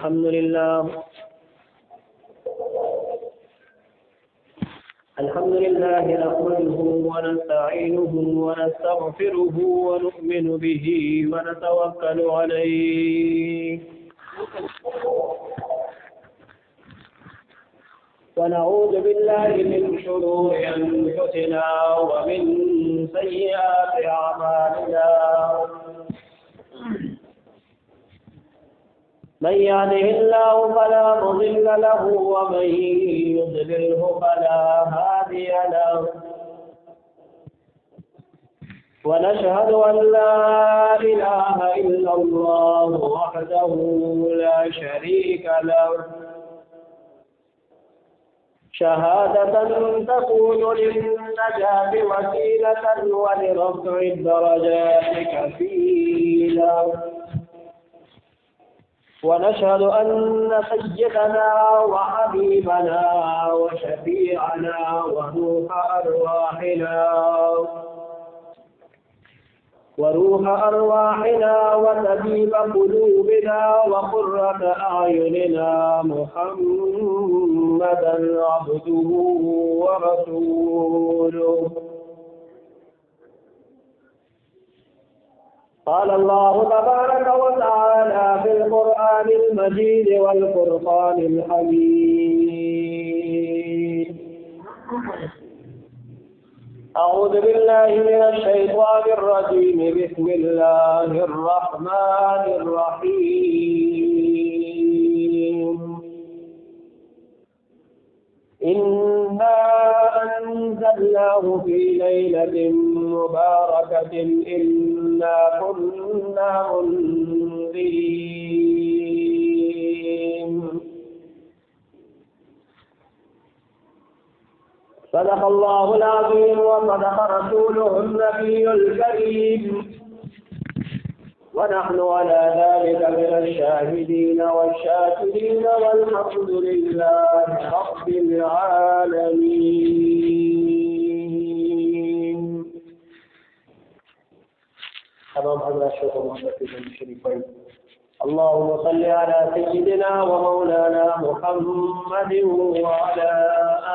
الحمد لله نحمده ونستعينه ونستغفره ونؤمن به ونتوكل عليه ونعوذ بالله من شرور أنفسنا ومن سيئات أعمالنا من يهده الله فلا مضل له ومن يضلله فلا هادي له ونشهد أن لا إله إلا الله وحده لا شريك له شهادة تكون للنجاة وسيلة ولرفع الدرجات كفيلا ونشهد أن سيدنا وحبيبنا وشفيعنا وروح أرواحنا وطبيب قلوبنا وقرة أعيننا محمدا عبده ورسوله قال الله تبارك وتعالى في القرآن المجيد والفرقان الحميد أعوذ بالله من الشيطان الرجيم بسم الله الرحمن الرحيم إنا أنزلناه في ليلة مباركة إنا كنا منذرين صدق الله العظيم وصدق رسوله النبي الكريم ونحن على ذلك من الشاهدين والشاكرين والحمد لله رب العالمين. تمام حضرات شكر محمد الشريفين. اللهم صل على سيدنا ومولانا محمد وعلى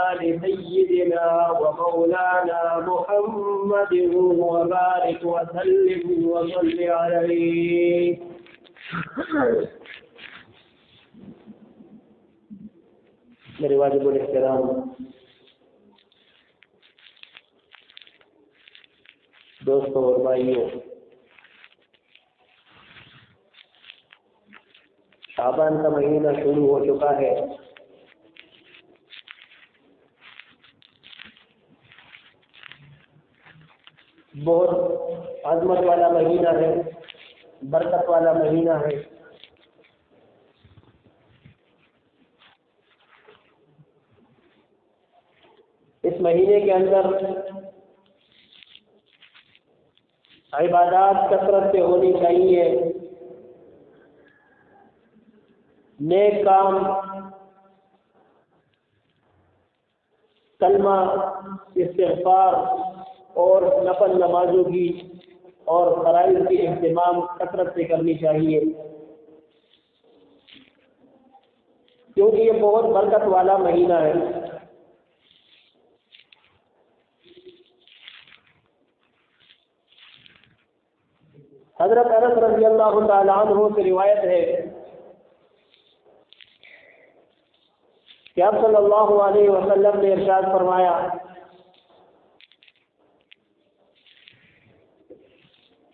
آل سيدنا ومولانا محمد وبارك وسلم وصل عليه. میرے واجب الاحترام دوستوں اور بھائیوں، شعبان کا مہینہ شروع ہو چکا ہے۔ بہت عظمت والا مہینہ ہے، برکت والا مہینہ ہے۔ اس مہینے کے اندر عبادات کثرت سے ہونی چاہیے، نیک کام، کلمہ، استغفار اور نفل نمازوں کی اور فرائض کی اہتمام کثرت سے کرنی چاہیے، کیونکہ یہ بہت برکت والا مہینہ ہے۔ حضرت انس رضی اللہ تعالی عنہ سے روایت ہے کہ آپ صلی اللہ علیہ وسلم نے ارشاد فرمایا،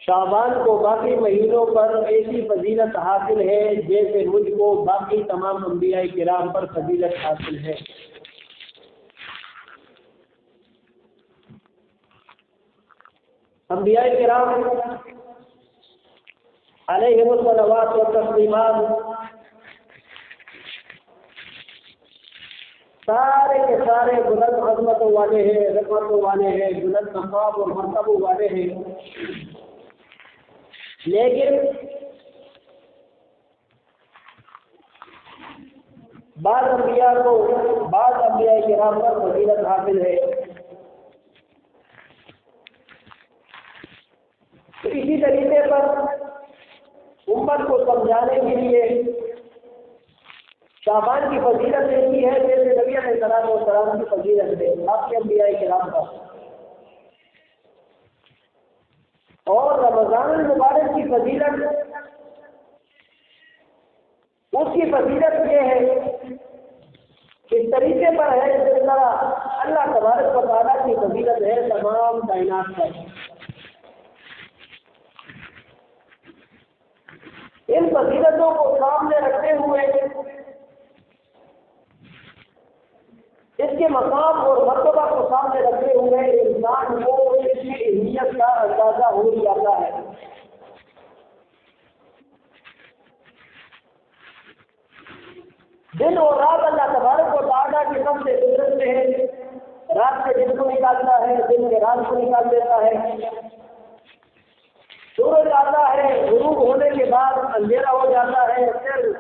شعبان کو باقی مہینوں پر ایسی فضیلت حاصل ہے جیسے مجھ کو باقی تمام انبیاء کرام پر فضیلت حاصل ہے۔ انبیاء کرام علیہم الصلوات والتسلیمات سارے کے سارے بلند عظمتوں والے ہیں، رحمتوں والے ہیں، بلند مقام اور مرتبوں والے ہیں، لیکن بعض انبیاء کرام پر فضیلت حاصل ہے۔ تو اسی طریقے پر امت کو سمجھانے کے لیے شعبان کی فضیلت ایسی ہے جیسے نبی علیہ السلام کی فضیلت ہے باقی انبیاء کرام کا. اور رمضان المبارک کی فضیلت، اس کی فضیلت یہ ہے اس طریقے پر ہے جس طرح اللہ تبارک و تعالیٰ کی فضیلت ہے تمام کائنات پر. ان فضیلتوں کو سامنے رکھتے ہوئے اس کے مقام اور مرتبہ کو سامنے رکھتے ہوئے انسان کو اس کی اہمیت کا اندازہ ہو جاتا ہے. دن اور رات اللہ تبارک و تعالیٰ کے سب سے قدرت میں ہے. رات سے دن کو نکالتا ہے، دن کے رات کو نکال دیتا ہے. سورج آتا ہے، غروب ہونے کے بعد اندھیرا ہو جاتا ہے، پھر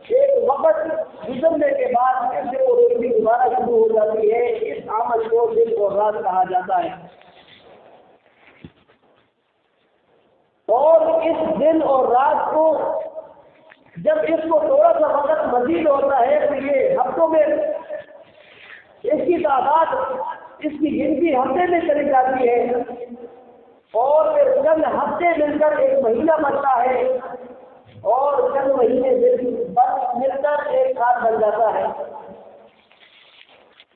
ایک وقت گزرنے کے بعد پھر سے وہ روشنی دوبارہ شروع ہو جاتی ہے. اس عمل کو دن اور رات کہا جاتا ہے. اور اس دن اور رات کو جب اس کو تھوڑا سا وقت مزید ہوتا ہے تو یہ ہفتوں میں اس کی تعداد، اس کی گنتی ہفتے میں چلی جاتی ہے اور پھر چند ہفتے مل کر ایک مہینہ بنتا ہے اور چند مہینے مل کر ایک سال بن جاتا ہے.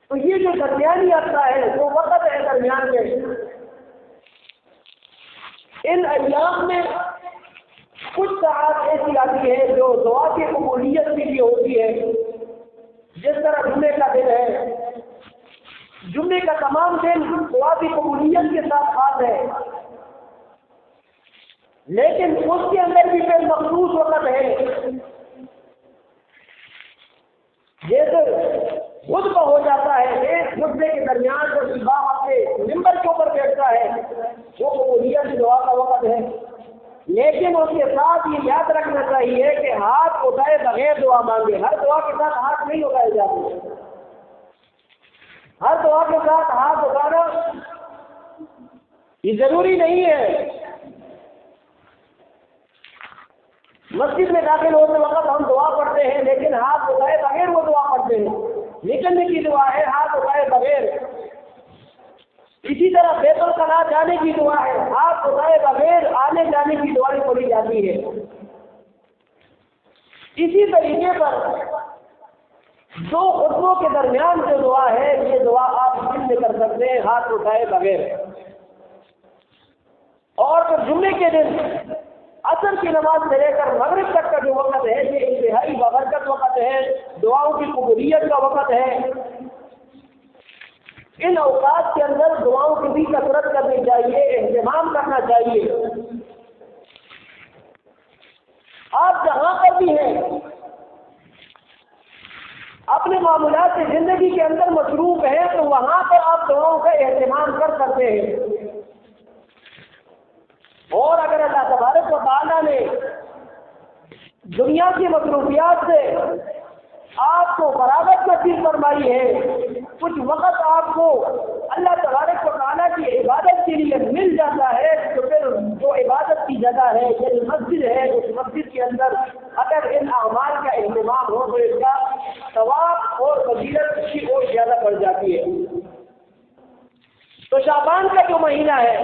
تو یہ جو درمیانی عرصہ ہے وہ وقت ہے درمیان میں. ان ایام میں کچھ ساعت ایسی آتی ہے جو دعا کی قبولیت کے لیے ہوتی ہے. جس طرح جمعے کا دن ہے، جمعے کا تمام دن دعا کی قبولیت کے ساتھ خاص ہے، لیکن اس کے اندر بھی پھر مخصوص وقت ہے. جیسے خطبہ ہو جاتا ہے، ایک خطبے کے درمیان جو امام اپنے ممبر کے اوپر بیٹھتا ہے وہ قبولیت دعا کا وقت ہے. لیکن اس کے ساتھ یہ یاد رکھنا چاہیے کہ ہاتھ اٹھائے بغیر دعا مانگے. ہر دعا کے ساتھ ہاتھ نہیں اٹھائے جاتے. ہر دعا کے ساتھ ہاتھ اٹھانا یہ ضروری نہیں ہے. مسجد میں داخل ہوتے وقت ہم دعا پڑھتے ہیں لیکن ہاتھ اٹھائے بغیر وہ دعا پڑھتے ہیں. نکلنے کی دعا ہے ہاتھ اٹھائے بغیر. اسی طرح بیت الخلاء جانے کی دعا ہے، ہاتھ اٹھائے بغیر آنے جانے کی دعائیں پڑھی جاتی ہے. اسی طریقے پر دو خطبوں کے درمیان جو دعا ہے یہ دعا آپ دل میں کر سکتے ہیں ہاتھ اٹھائے بغیر. اور پھر جمعے کے دن عصر کی نماز سے لے کر مغرب تک کا جو وقت ہے یہ انتہائی بابرکت وقت ہے، دعاؤں کی قبولیت کا وقت ہے. ان اوقات کے اندر دعاؤں کی بھی کثرت کرنی چاہیے، اہتمام کرنا چاہیے. آپ جہاں پر بھی ہیں اپنے معمولات کی زندگی کے اندر مصروف ہیں تو وہاں پر آپ دعاؤں کا اہتمام کر سکتے ہیں. اور اگر اللہ تبارک و تعالیٰ نے دنیا کی مصروفیات سے آپ کو فراغت نصیب فرمائی ہے، کچھ وقت آپ کو اللہ تبارک و تعالیٰ کی عبادت کے لیے مل جاتا ہے تو پھر جو عبادت کی جگہ ہے یعنی مسجد ہے، اس مسجد کے اندر اگر ان اعمال کا اہتمام ہو تو اس کا ثواب اور فضیلت کی اور زیادہ بڑھ جاتی ہے. تو شعبان کا جو مہینہ ہے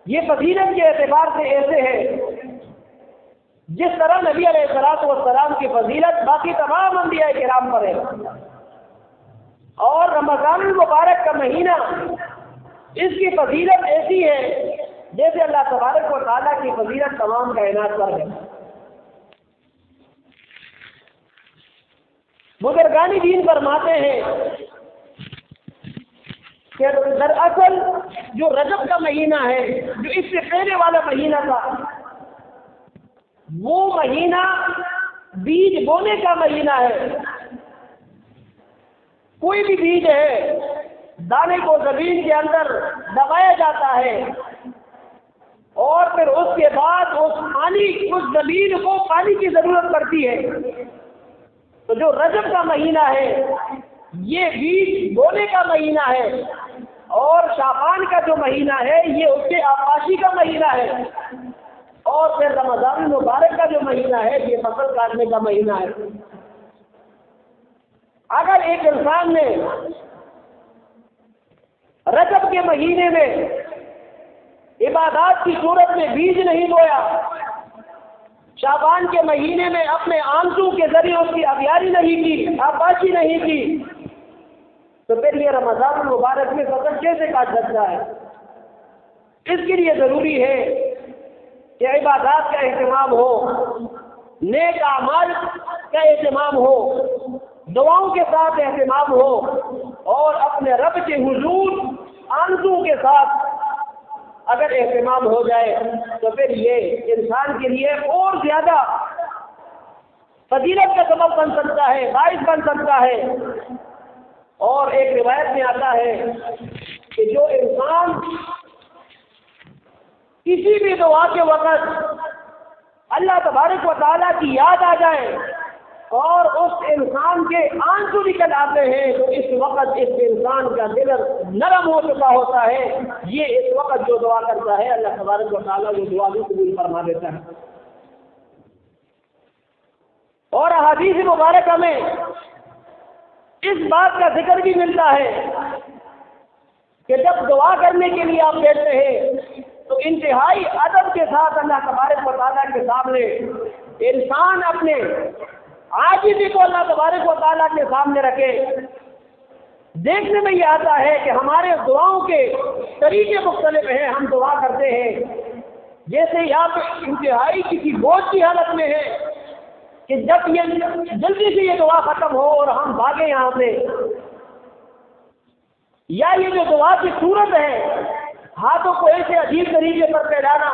یہ فضیلت کے اعتبار سے ایسے ہے جس طرح نبی علیہ السلام کی فضیلت باقی تمام انبیاء کرام پر ہے. اور رمضان المبارک کا مہینہ اس کی فضیلت ایسی ہے جیسے اللہ تبارک و تعالیٰ کی فضیلت تمام کائنات پر ہے. بزرگان دین فرماتے ہیں کہ دراصل جو رجب کا مہینہ ہے جو اس سے پہلے والا مہینہ تھا وہ مہینہ بیج بونے کا مہینہ ہے. کوئی بھی بیج ہے دانے کو زمین کے اندر دبایا جاتا ہے اور پھر اس کے بعد اس زمین کو پانی کی ضرورت پڑتی ہے. تو جو رجب کا مہینہ ہے یہ بیج بونے کا مہینہ ہے اور شعبان کا جو مہینہ ہے یہ اس کے آبپاشی کا مہینہ ہے اور پھر رمضان المبارک کا جو مہینہ ہے یہ فصل کاٹنے کا مہینہ ہے. اگر ایک انسان نے رجب کے مہینے میں عبادات کی صورت میں بیج نہیں بویا، شعبان کے مہینے میں اپنے آنسو کے ذریعے اس کی اغیاری نہیں کی، آباشی نہیں کی، تو پھر یہ رمضان المبارک میں فصل کیسے کاٹ سکتا ہے؟ اس کے لیے ضروری ہے کہ عبادات کا اہتمام ہو، نیک اعمال کا اہتمام ہو، دعاؤں کے ساتھ اہتمام ہو، اور اپنے رب کے حضور آنسو کے ساتھ اگر اہتمام ہو جائے تو پھر یہ انسان کے لیے اور زیادہ فضیلت کا سبب بن سکتا ہے، باعث بن سکتا ہے۔ اور ایک روایت میں آتا ہے کہ جو انسان کسی بھی دعا کے وقت اللہ تبارک و تعالیٰ کی یاد آ جائے اور اس انسان کے آنسو نکل آتے ہیں تو اس وقت اس انسان کا دل نرم ہو چکا ہوتا ہے، یہ اس وقت جو دعا کرتا ہے اللہ تبارک و تعالیٰ وہ دعا بھی قبول فرما دیتا ہے۔ اور احادیث مبارکہ میں اس بات کا ذکر بھی ملتا ہے کہ جب دعا کرنے کے لیے آپ بیٹھتے ہیں تو انتہائی ادب کے ساتھ اللہ تبارک و تعالیٰ کے سامنے انسان اپنے عاجزی کو اللہ تبارک و تعالیٰ کے سامنے رکھے۔ دیکھنے میں یہ آتا ہے کہ ہمارے دعاؤں کے طریقے مختلف ہیں، ہم دعا کرتے ہیں جیسے آپ انتہائی کسی بوجھ کی حالت میں ہے کہ جب یہ جلدی سے یہ دعا ختم ہو اور ہم بھاگیں یہاں سے، یا یہ جو دعا کی صورت ہے ہاتھوں کو ایسے عجیب طریقے پر پھیلانا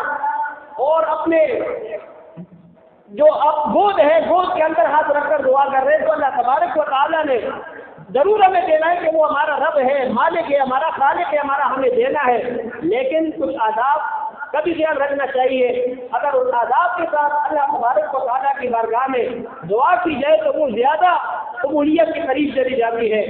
اور اپنے جو اب گود ہے گود کے اندر ہاتھ رکھ کر دعا کر رہے ہیں، تو اللہ تبارک و تعالیٰ نے ضرور ہمیں دینا ہے کہ وہ ہمارا رب ہے، مالک ہے، ہمارا خالق ہے، ہمارا ہمیں دینا ہے، لیکن کچھ آداب کبھی خیال رکھنا چاہیے۔ اگر ان آداب کے ساتھ اللہ تبارک و تعالیٰ کی بارگاہ میں دعا کی جائے تو وہ زیادہ قبولیت کے قریب چلی جاتی ہے،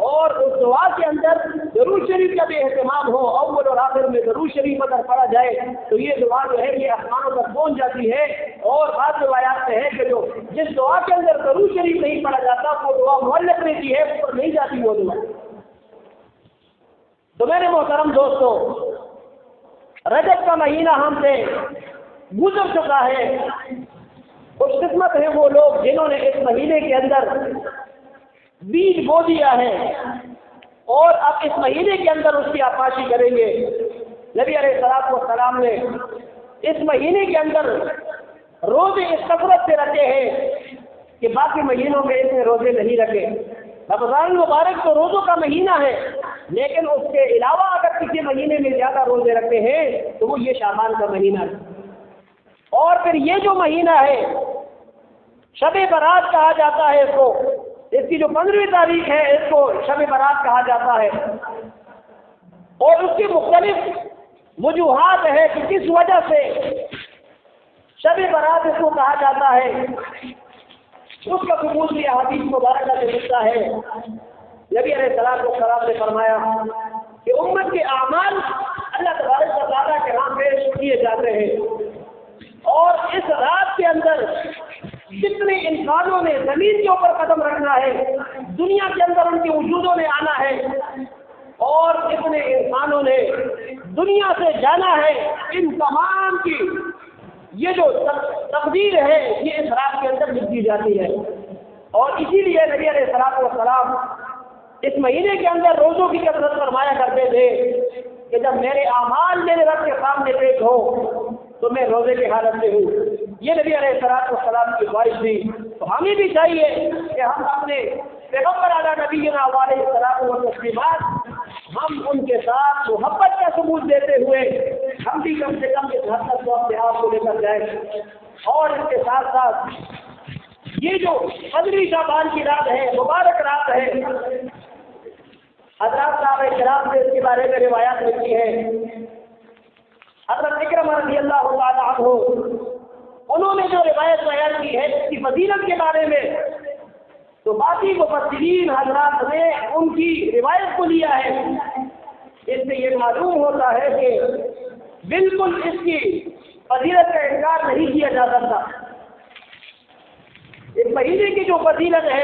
اور اس دعا کے اندر درود شریف کا بھی اہتمام ہو، اول اور آخر میں درود شریف اگر پڑھا جائے تو یہ دعا جو ہے یہ آسمانوں تک پہنچ جاتی ہے۔ اور بعض روایات میں ہے کہ جو جس دعا کے اندر درود شریف نہیں پڑھا جاتا وہ دعا معلق رہتی ہے، اوپر نہیں جاتی وہ دعا۔ تو میرے محترم دوستو، رجب کا مہینہ ہم سے گزر چکا ہے، خوش قسمت ہیں وہ لوگ جنہوں نے اس مہینے کے اندر بیج بو دیا ہے اور اب اس مہینے کے اندر اس کی آپاشی کریں گے۔ نبی علیہ الصلوۃ والسلام نے اس مہینے کے اندر روزے اس کثرت سے رکھے ہیں کہ باقی مہینوں میں اس نے روزے نہیں رکھے۔ رمضان المبارک تو روزوں کا مہینہ ہے، لیکن اس کے علاوہ اگر کسی مہینے میں زیادہ روزے رکھتے ہیں تو وہ یہ شعبان کا مہینہ ہے۔ اور پھر یہ جو مہینہ ہے شب برات کہا جاتا ہے، اس کو اس کی جو 15ویں تاریخ ہے اس کو شب برات کہا جاتا ہے، اور اس کی مختلف وجوہات ہے کہ کس وجہ سے شب برات اس کو کہا جاتا ہے، اس کا ثبوت بھی احادیث مبارکہ سے ملتا ہے۔ نبی علیہ السلام نے فرمایا کہ امت کے اعمال اللہ تبارک و تعالیٰ کے ہاں پیش کیے جاتے ہیں، اور اس رات کے اندر جتنے انسانوں نے زمین کے اوپر قدم رکھنا ہے، دنیا کے اندر ان کے وجودوں نے آنا ہے، اور جتنے انسانوں نے دنیا سے جانا ہے، ان تمام کی یہ جو تقدیر ہے یہ اس رات کے اندر لکھ دی جاتی ہے۔ اور اسی لیے نبی علیہ السلام اس مہینے کے اندر روزوں کی کثرت فرمایا کرتے تھے کہ جب میرے اعمال میرے رب کے سامنے پیش ہو تو میں روزے کی حالت میں ہوں۔ یہ نبی علیہ السلام کی خواہش تھی، تو ہمیں بھی چاہیے کہ ہم اپنے پیغمبر اعلیٰ نبینا علیہ السلام و تسلیمات ہم ان کے ساتھ محبت کا ثبوت دیتے ہوئے ہم بھی کم سے کم اس حد تک اپنے آپ کو لے کر جائیں۔ اور اس کے ساتھ ساتھ یہ جو 15 شعبان کی رات ہے، مبارک رات ہے، حضرات صاحب کرام سے اس کے بارے میں روایات لکھی ہے۔ حضرت اکرمہ رضی اللہ تعالیٰ عنہ انہوں نے جو روایت بیان کی ہے اس کی فضیلت کے بارے میں، تو باقی مفسرین حضرات نے ان کی روایت کو لیا ہے۔ اس سے یہ معلوم ہوتا ہے کہ بالکل اس کی فضیلت کا انکار نہیں کیا جا سکتا۔ اس مہینے کی جو فضیلت ہے،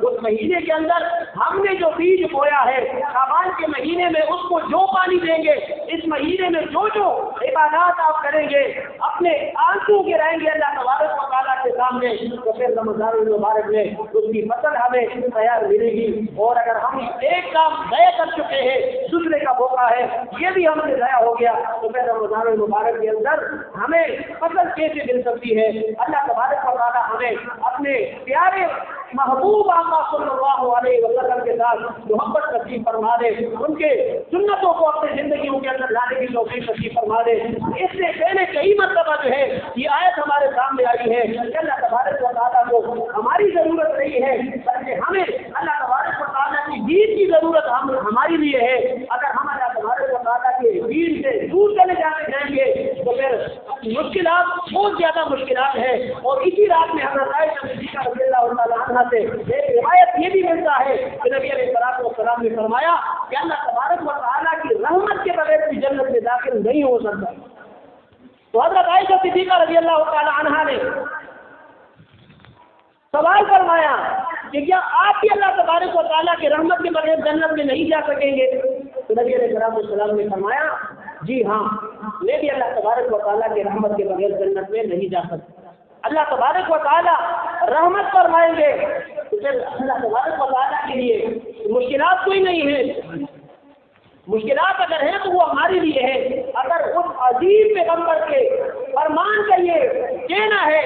اس مہینے کے اندر ہم نے جو بیج بویا ہے، شعبان کے مہینے میں اس کو جو پانی دیں گے، اس مہینے میں جو جو عبادات آپ کریں گے، اپنے آنسو کے رہیں گے اللہ تبارک و تعالیٰ کے سامنے، تو پھر رمضان المبارک میں اس کی فصل ہمیں تیار ملے گی۔ اور اگر ہم ایک کام ضائع کر چکے ہیں، دوسرے کا موقع ہے یہ بھی ہم سے ضائع ہو گیا، تو پھر رمضان المبارک کے اندر ہمیں فصل کیسے مل سکتی ہے؟ اللہ تبارک و تعالیٰ ہمیں اپنے پیارے محبوب آقا صلی اللہ علیہ وسلم کے ساتھ محبت نصیب فرما دے، ان کے سنتوں کو اپنی زندگیوں کے اندر لانے کی توفیق نصیب فرما دے۔ اس سے پہلے کئی مرتبہ جو ہے یہ آیت ہمارے سامنے آئی ہے کہ اللہ تبارک و تعالیٰ کو ہماری ضرورت نہیں ہے، بلکہ ہمیں اللہ تبارک و تعالیٰ کی دین کی ضرورت ہماری لیے ہے۔ اگر ہم اللہ تبارک و تعالیٰ کے دین سے دور چلے جائیں گے تو پھر مشکلات بہت زیادہ مشکلات ہیں۔ اور اسی رات میں حضرت عائشہ صدیقہ رضی اللہ تعالیٰ عنہا سے ایک روایت یہ بھی ملتا ہے کہ نبی علیہ السلام نے فرمایا کہ اللہ تبارک و تعالیٰ کی رحمت کے بغیر بھی جنت میں داخل نہیں ہو سکتا۔ تو حضرت عائشہ صدیقہ رضی اللہ تعالیٰ عنہا نے سوال فرمایا کہ کیا آپ بھی اللہ تبارک و تعالیٰ کی رحمت کے بغیر جنت میں نہیں جا سکیں گے؟ تو نبی علیہ السلام نے فرمایا جی ہاں، میں بھی اللہ تبارک و تعالیٰ کی رحمت کے بغیر جنت میں نہیں جا سکتا۔ اللہ تبارک و تعالیٰ رحمت فرمائیں گے تو پھر اللہ تبارک و تعالیٰ کے لیے مشکلات کوئی نہیں ہے۔ مشکلات اگر ہیں تو وہ ہمارے لیے ہے۔ اگر اس عظیم پیغمبر کے فرمان کا یہ کہنا ہے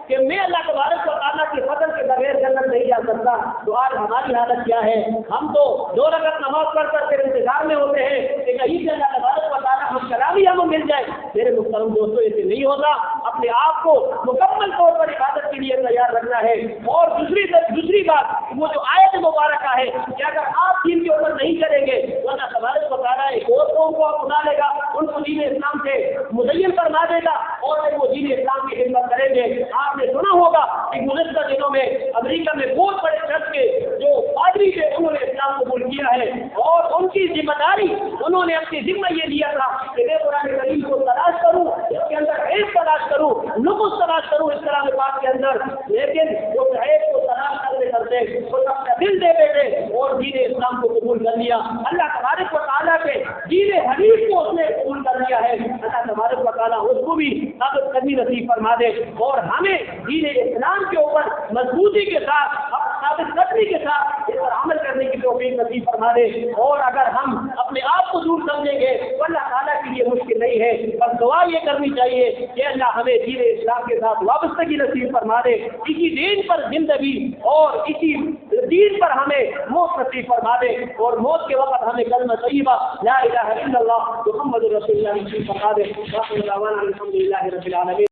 کہ میں اللہ تبارک و تعالیٰ کی فضل کے بغیر جنت نہیں جا سکتا، تو آج ہماری حالت کیا ہے؟ ہم تو 2 رکعت نماز پڑھ کر پھر انتظار میں ہوتے ہیں کہ کہیں سے اللہ تبارک و تعالیٰ ہم کلامی ہمیں مل جائے۔ میرے محترم دوستوں، ایسے نہیں ہوتا۔ اپنے آپ کو مکمل طور پر عبادت کے لیے تیار رکھنا ہے۔ اور دوسری بات، وہ جو آیت مبارکہ ہے کہ اگر آپ دین کے اوپر نہیں کریں گے تو اللہ تبارک و تعالیٰ ایک اور قوم کو اپنا لے گا، ان کو دین اسلام سے مزین فرما دے گا اور وہ دین اسلام کی خدمت کریں گے۔ آپ نے سنا ہوگا کہ گزشتہ دنوں میں امریکہ میں بہت بڑے چرچ کے جو پادری تھے انہوں نے اسلام قبول کیا ہے، اور ان کی ذمہ داری انہوں نے اپنی ذمہ یہ لیا تھا کہ میں قرآن کریم کو تلاش کروں، اس کے اندر عیب تلاش کروں، نقص تلاش کروں اس کلام پاک کے اندر۔ لیکن وہ عیب کو تلاش کرتے کرتے وہ اپنا دل دے بیٹھے اور دین اسلام کو قبول کر لیا۔ اللہ تبارک و تعالیٰ کے دین حنیف کو اس نے قبول کر لیا ہے۔ اللہ تبارک و تعالیٰ اس کو بھی ثابت قدمی نصیب فرما دے اور ہمیں دین اسلام کے اوپر مضبوطی کے ساتھ، ثابت قدمی کے ساتھ اس پر عمل کرنے کی توفیق نصیب فرما دے۔ اور اگر ہم اپنے آپ کو دور سمجھیں گے تو اللہ تعالیٰ کے لیے مشکل نہیں ہے، بس دعا یہ کرنی چاہیے کہ اللہ ہمیں دین اسلام کے ساتھ وابستگی نصیب فرما دے، اسی دین پر زندگی اور اسی دین پر ہمیں موت نصیب فرما دے، اور موت کے وقت ہمیں کلمہ طیبہ لا الہ الا اللہ محمد رسول اللہ نصیب فرما دے۔ الحمد للہ رب العالمین۔